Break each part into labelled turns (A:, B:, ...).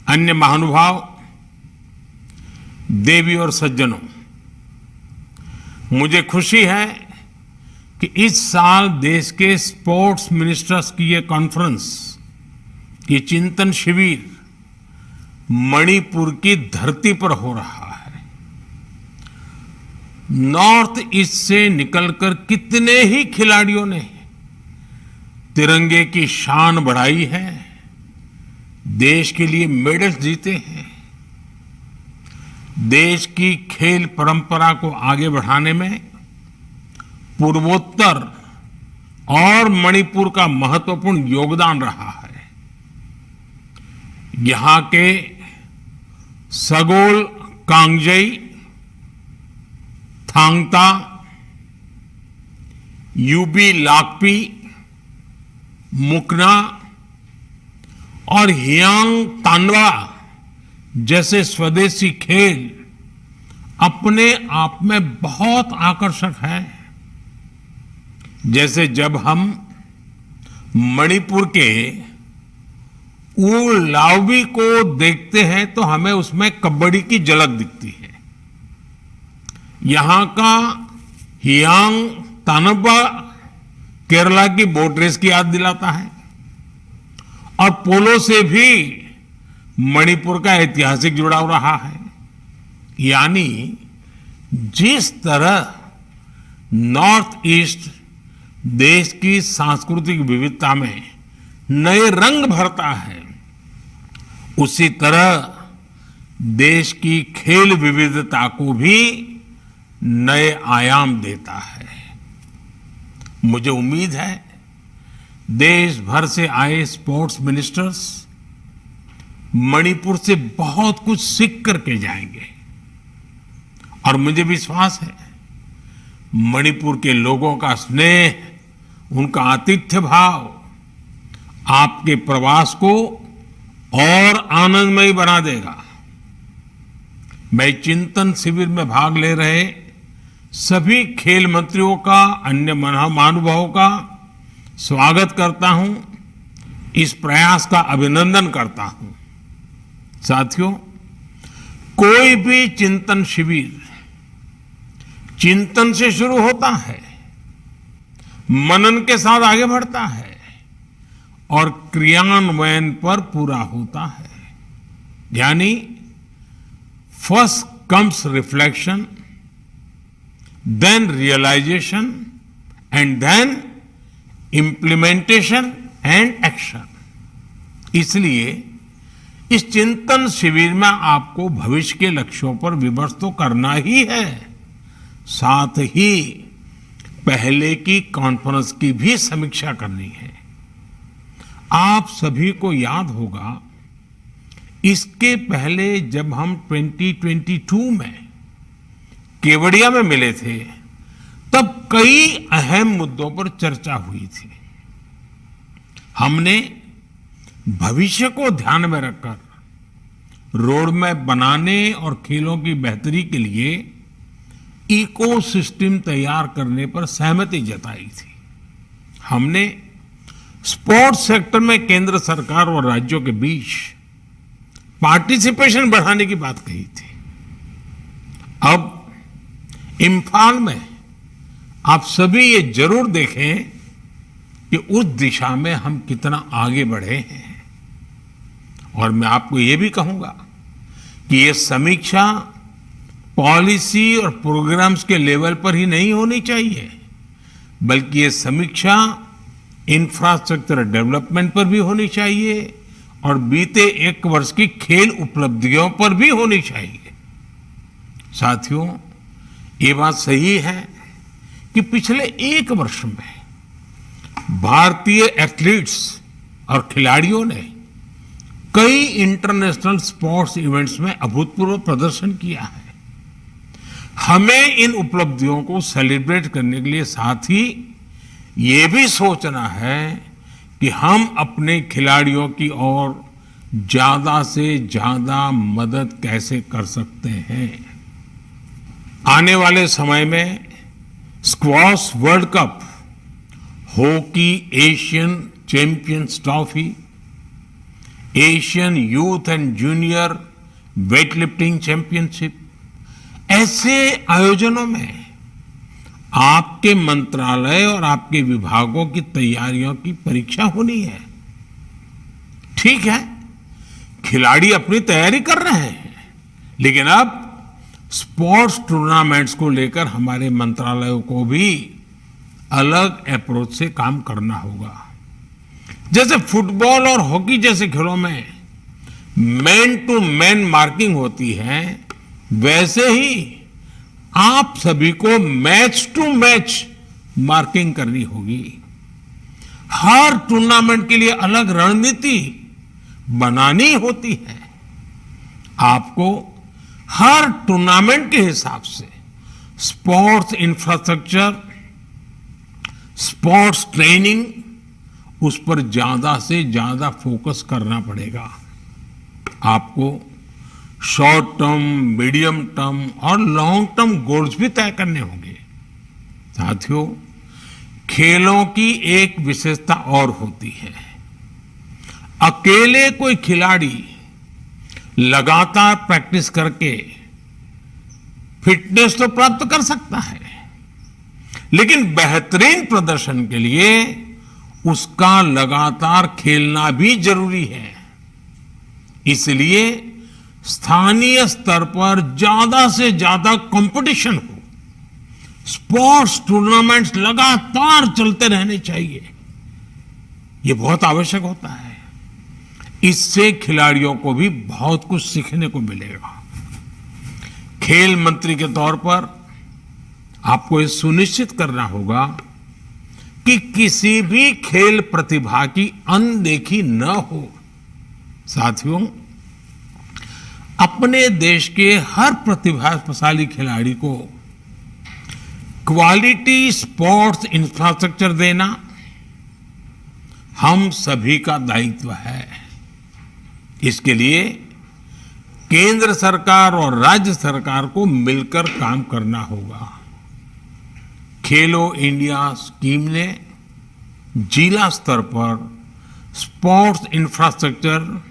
A: अन्य महानुभाव, देवी और सज्जनों, मुझे खुशी है कि इस साल देश के स्पोर्ट्स मिनिस्टर्स की ये कॉन्फ्रेंस, ये चिंतन शिविर मणिपुर की धरती पर हो रहा है। नॉर्थ ईस्ट से निकलकर कितने ही खिलाड़ियों ने तिरंगे की शान बढ़ाई है, देश के लिए मेडल्स जीते हैं। देश की खेल परंपरा को आगे बढ़ाने में पूर्वोत्तर और मणिपुर का महत्वपूर्ण योगदान रहा है। यहां के सगोल कांगजेई, थांगता, यूबी लाकपी, मुकना और हियांग तानवा जैसे स्वदेशी खेल अपने आप में बहुत आकर्षक है। जैसे जब हम मणिपुर के ऊ लाओबी को देखते हैं तो हमें उसमें कबड्डी की झलक दिखती है। यहां का हियांग तानवा केरला की बोट रेस की याद दिलाता है और पोलो से भी मणिपुर का ऐतिहासिक जुड़ाव रहा है। यानी जिस तरह नॉर्थ ईस्ट देश की सांस्कृतिक विविधता में नए रंग भरता है, उसी तरह देश की खेल विविधता को भी नए आयाम देता है। मुझे उम्मीद है देश भर से आए स्पोर्ट्स मिनिस्टर्स मणिपुर से बहुत कुछ सीख करके जाएंगे और मुझे विश्वास है मणिपुर के लोगों का स्नेह, उनका आतिथ्य भाव आपके प्रवास को और आनंदमयी बना देगा। मैं चिंतन शिविर में भाग ले रहे सभी खेल मंत्रियों का, अन्य महानुभावों का स्वागत करता हूं, इस प्रयास का अभिनंदन करता हूं। साथियों, कोई भी चिंतन शिविर चिंतन से शुरू होता है, मनन के साथ आगे बढ़ता है और क्रियान्वयन पर पूरा होता है। यानी first comes reflection, then realisation and then implementation and action. इसलिए इस चिंतन शिविर में आपको भविष्य के लक्ष्यों पर विमर्श तो करना ही है, साथ ही पहले की कॉन्फ्रेंस की भी समीक्षा करनी है। आप सभी को याद होगा इसके पहले जब हम 2022 में केवड़िया में मिले थे तब कई अहम मुद्दों पर चर्चा हुई थी। हमने भविष्य को ध्यान में रखकर रोड मैप बनाने और खेलों की बेहतरी के लिए इकोसिस्टम तैयार करने पर सहमति जताई थी। हमने स्पोर्ट्स सेक्टर में केंद्र सरकार और राज्यों के बीच पार्टिसिपेशन बढ़ाने की बात कही थी। अब इम्फाल में आप सभी ये जरूर देखें कि उस दिशा में हम कितना आगे बढ़े हैं। और मैं आपको ये भी कहूंगा कि ये समीक्षा पॉलिसी और प्रोग्राम्स के लेवल पर ही नहीं होनी चाहिए, बल्कि ये समीक्षा इंफ्रास्ट्रक्चर डेवलपमेंट पर भी होनी चाहिए और बीते एक वर्ष की खेल उपलब्धियों पर भी होनी चाहिए। साथियों, ये बात सही है कि पिछले एक वर्ष में भारतीय एथलीट्स और खिलाड़ियों ने कई इंटरनेशनल स्पोर्ट्स इवेंट्स में अभूतपूर्व प्रदर्शन किया है। हमें इन उपलब्धियों को सेलिब्रेट करने के लिए साथ ही ये भी सोचना है कि हम अपने खिलाड़ियों की ओर ज्यादा से ज्यादा मदद कैसे कर सकते हैं। आने वाले समय में squash world cup, hockey Asian champions trophy, Asian youth and junior weight lifting championship, ऐसे आयोजनों में आपके मंत्रालय और आपके विभागों की तैयारियों की परीक्षा होनी है। ठीक है, खिलाड़ी अपनी तैयारी कर रहे हैं, लेकिन अब स्पोर्ट्स टूर्नामेंट्स को लेकर हमारे मंत्रालयों को भी अलग अप्रोच से काम करना होगा। जैसे फुटबॉल और हॉकी जैसे खेलों में मैन टू मैन मार्किंग होती है, वैसे ही आप सभी को मैच टू मैच मार्किंग करनी होगी। हर टूर्नामेंट के लिए अलग रणनीति बनानी होती है। आपको हर टूर्नामेंट के हिसाब से स्पोर्ट्स इंफ्रास्ट्रक्चर, स्पोर्ट्स ट्रेनिंग, उस पर ज्यादा से ज्यादा फोकस करना पड़ेगा। आपको शॉर्ट टर्म, मीडियम टर्म और लॉन्ग टर्म गोल्स भी तय करने होंगे। साथियों, खेलों की एक विशेषता और होती है। अकेले कोई खिलाड़ी लगातार प्रैक्टिस करके फिटनेस तो प्राप्त कर सकता है, लेकिन बेहतरीन प्रदर्शन के लिए उसका लगातार खेलना भी जरूरी है। इसलिए स्थानीय स्तर पर ज्यादा से ज्यादा कंपटीशन हो, स्पोर्ट्स टूर्नामेंट्स लगातार चलते रहने चाहिए। ये बहुत आवश्यक होता है। इससे खिलाड़ियों को भी बहुत कुछ सीखने को मिलेगा। खेल मंत्री के तौर पर आपको ये सुनिश्चित करना होगा कि किसी भी खेल प्रतिभा की अनदेखी न हो। साथियों, अपने देश के हर प्रतिभाशाली खिलाड़ी को क्वालिटी स्पोर्ट्स इंफ्रास्ट्रक्चर देना हम सभी का दायित्व है। इसके लिए केंद्र सरकार और राज्य सरकार को मिलकर काम करना होगा। खेलो इंडिया स्कीम ने जिला स्तर पर स्पोर्ट्स इंफ्रास्ट्रक्चर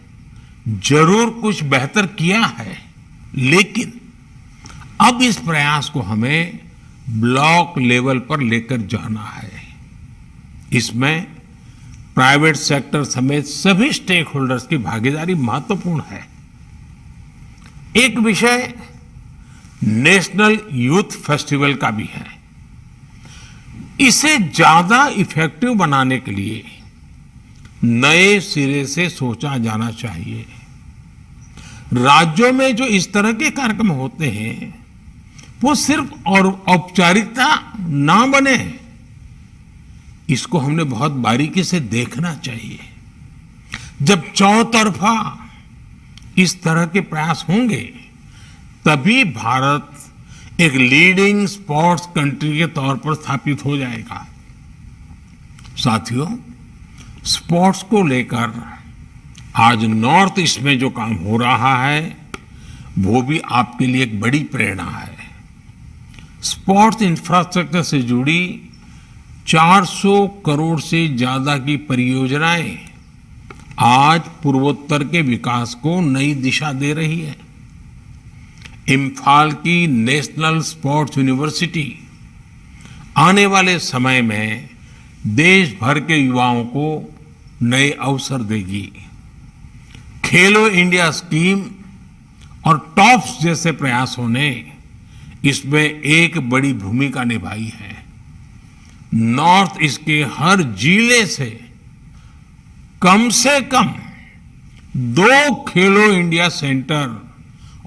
A: जरूर कुछ बेहतर किया है, लेकिन अब इस प्रयास को हमें ब्लॉक लेवल पर लेकर जाना है। इसमें प्राइवेट सेक्टर समेत सभी स्टेक होल्डर्स की भागीदारी महत्वपूर्ण है। एक विषय नेशनल यूथ फेस्टिवल का भी है। इसे ज्यादा इफेक्टिव बनाने के लिए नए सिरे से सोचा जाना चाहिए। राज्यों में जो इस तरह के कार्यक्रम होते हैं, वो सिर्फ और औपचारिकता ना बने, इसको हमने बहुत बारीकी से देखना चाहिए। जब चौतरफा इस तरह के प्रयास होंगे, तभी भारत एक लीडिंग स्पोर्ट्स कंट्री के तौर पर स्थापित हो जाएगा। साथियों, स्पोर्ट्स को लेकर आज नॉर्थ ईस्ट में जो काम हो रहा है, वो भी आपके लिए एक बड़ी प्रेरणा है। स्पोर्ट्स इंफ्रास्ट्रक्चर से जुड़ी 400 करोड़ से ज्यादा की परियोजनाएं आज पूर्वोत्तर के विकास को नई दिशा दे रही है। इम्फाल की नेशनल स्पोर्ट्स यूनिवर्सिटी आने वाले समय में देश भर के युवाओं को नए अवसर देगी। खेलो इंडिया स्कीम और टॉप्स जैसे प्रयासों ने इसमें एक बड़ी भूमिका निभाई है। नॉर्थ ईस्ट के हर जिले से कम 2 खेलो इंडिया सेंटर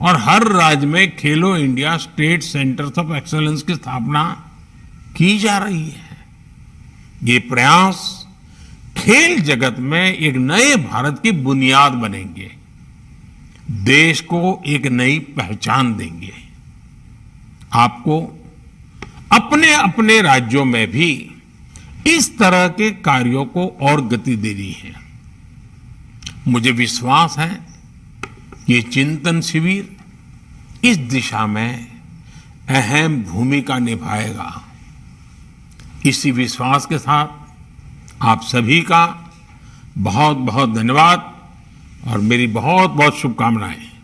A: और हर राज्य में खेलो India state centres of excellence की स्थापना की जा रही है। ये प्रयास खेल जगत में एक नए भारत की बुनियाद बनेंगे, देश को एक नई पहचान देंगे। आपको अपने अपने राज्यों में भी इस तरह के कार्यों को और गति देनी है। मुझे विश्वास है कि ये चिंतन शिविर इस दिशा में अहम भूमिका निभाएगा। इसी विश्वास के साथ आप सभी का बहुत बहुत धन्यवाद। और मेरी बहुत बहुत शुभकामनाएं।